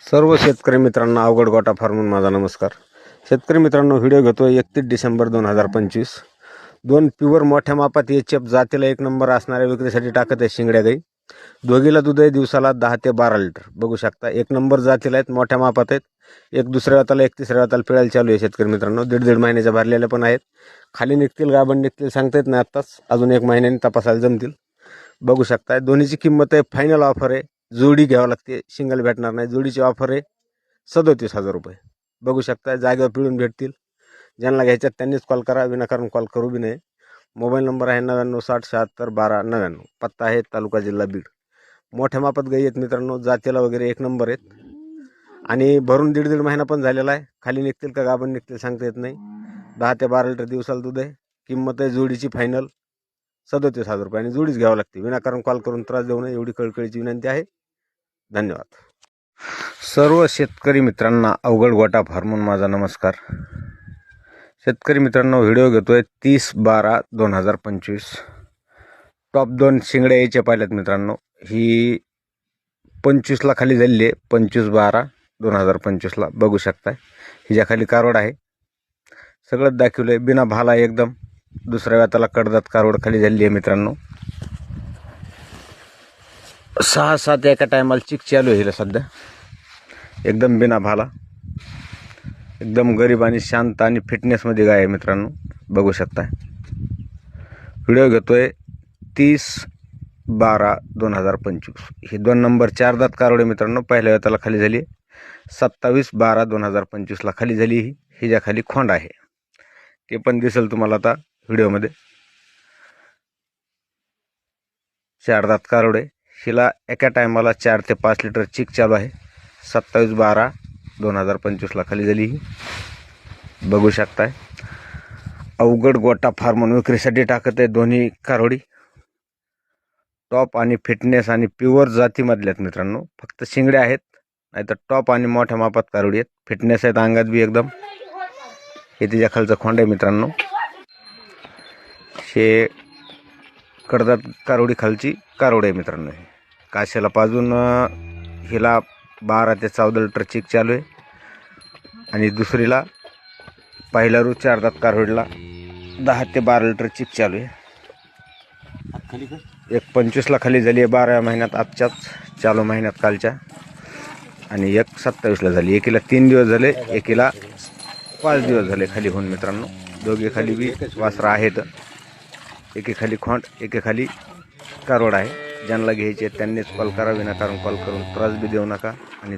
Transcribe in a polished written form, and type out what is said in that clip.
सर्व शेतकरी मित्रांना अवघड गोटा फार्मून माझा नमस्कार. शेतकरी मित्रांनो, व्हिडिओ घेतोय 31 डिसेंबर 2025. दोन प्युअर मोठ्या मापात एचएफ जातीला एक नंबर असणाऱ्या विक्रीसाठी टाकत आहे शिंगड्या गाई. दोघीला दूध आहे दिवसाला 10 ते 12 लिटर. बघू शकता एक नंबर जातीला आहेत, मोठ्या मापात आहेत. एक दुसऱ्या हाताला एक तिसऱ्या हाताला पिळायला चालू आहे शेतकरी मित्रांनो. दीड महिन्याच्या भरलेल्या पण आहेत. खाली निघतील गाभण निघतील सांगता येत नाही आत्ताच, अजून एक महिन्याने तपासायला जमतील. बघू शकता दोन्हीची किंमत आहे, फायनल ऑफर आहे. जोडी घ्यावं लागते, सिंगल भेटणार नाही. जोडीची ऑफर आहे 37,000 रुपये. बघू शकता जागेवर पिळून भेटतील. ज्यांना घ्यायच्यात त्यांनीच कॉल करा, विनाकारण कॉल करू बी नाही. मोबाईल नंबर आहे 9960 76 12 99. पत्ता आहे तालुका जिल्हा बीड. मोठ्या मापात गाई आहेत मित्रांनो, जातीला वगैरे एक नंबर आहेत. आणि भरून दीड महिना पण झालेला आहे. खाली निघतील का गाभण निघतील सांगता येत नाही. 10 ते 12 लिटर दिवसाला दूध आहे. किंमत आहे जोडीची फायनल 37,000 रुपये आणि जोडीच घ्यावं लागते. विनाकारण कॉल करून त्रास देऊ नये एवढी कळकळीची विनंती आहे. धन्यवाद. सर्व शेतकरी मित्रांना अवघड गोटा फार्मून माझा नमस्कार. शेतकरी मित्रांनो, व्हिडिओ घेतोय 30/12/2025. टॉप 2 शिंगड्या यायच्या पाहिल्यात मित्रांनो. ही 25ला खाली झालेली आहे. 25/12/2025ला बघू शकताय. हिच्या खाली कारवड आहे. सगळंच दाखवलंय बिना भाला एकदम. दुसऱ्या व्याताला कडदात कारवड खाली झालेली आहे मित्रांनो. 6-7 एका टायमाला चिक चालू आहे सध्या. एकदम बिना भाला, एकदम गरीब आणि शांत आणि फिटनेसमध्ये गाय आहे मित्रांनो. बघू शकता. व्हिडिओ घेतोय 30/12/2025. ही 2 नंबर 4 दात कारवड मित्रांनो. पहिल्या वेताला खाली झाली. 27/12/2025ला खाली झाली. हिच्या खाली खोंड आहे, ते पण दिसेल तुम्हाला आता व्हिडिओमध्ये. 4 दात कारवड आहे. हिला एका टायमाला 4 ते 5 लिटर चिक चालू आहे. 27/12/2025ला खाली झाली. ही बघू शकताय. अवघड गोटा फार्मून विक्रीसाठी टाकत आहे दोन्ही कारवडी. टॉप आणि फिटनेस आणि प्युअर जातीमधल्यात मित्रांनो. फक्त शिंगड्या आहेत, नाहीतर टॉप आणि मोठ्या मापात कारवडी आहेत. फिटनेस आहेत अंगात बी एकदम. हे तिच्या खालचं खोंड आहे मित्रांनो. हे कडदात कारवडी खालची कारवड आहे मित्रांनो. काशाला पाजून हिला 12 ते 14 लिटर चिक चालू आहे. आणि दुसरीला पहिला रू 4 दात कारवडीला 10 ते 12 लिटर चिक चालू आहे. एक 25ला खाली झाली आहे 12व्या महिन्यात, आजच्याच चालू महिन्यात कालच्या. आणि एक 27ला झाली. एकीला 3 दिवस झाले, एकीला 5 दिवस झाले खाली होऊन मित्रांनो. दोघे खाली बी वासरा आहेत. एके खाली खोंड, एके खाली कारवड आहे. ज्यांना घ्यायचे त्यांनीच कॉल करा, विनाकारण कॉल करून त्रास बी देऊ नका. आणि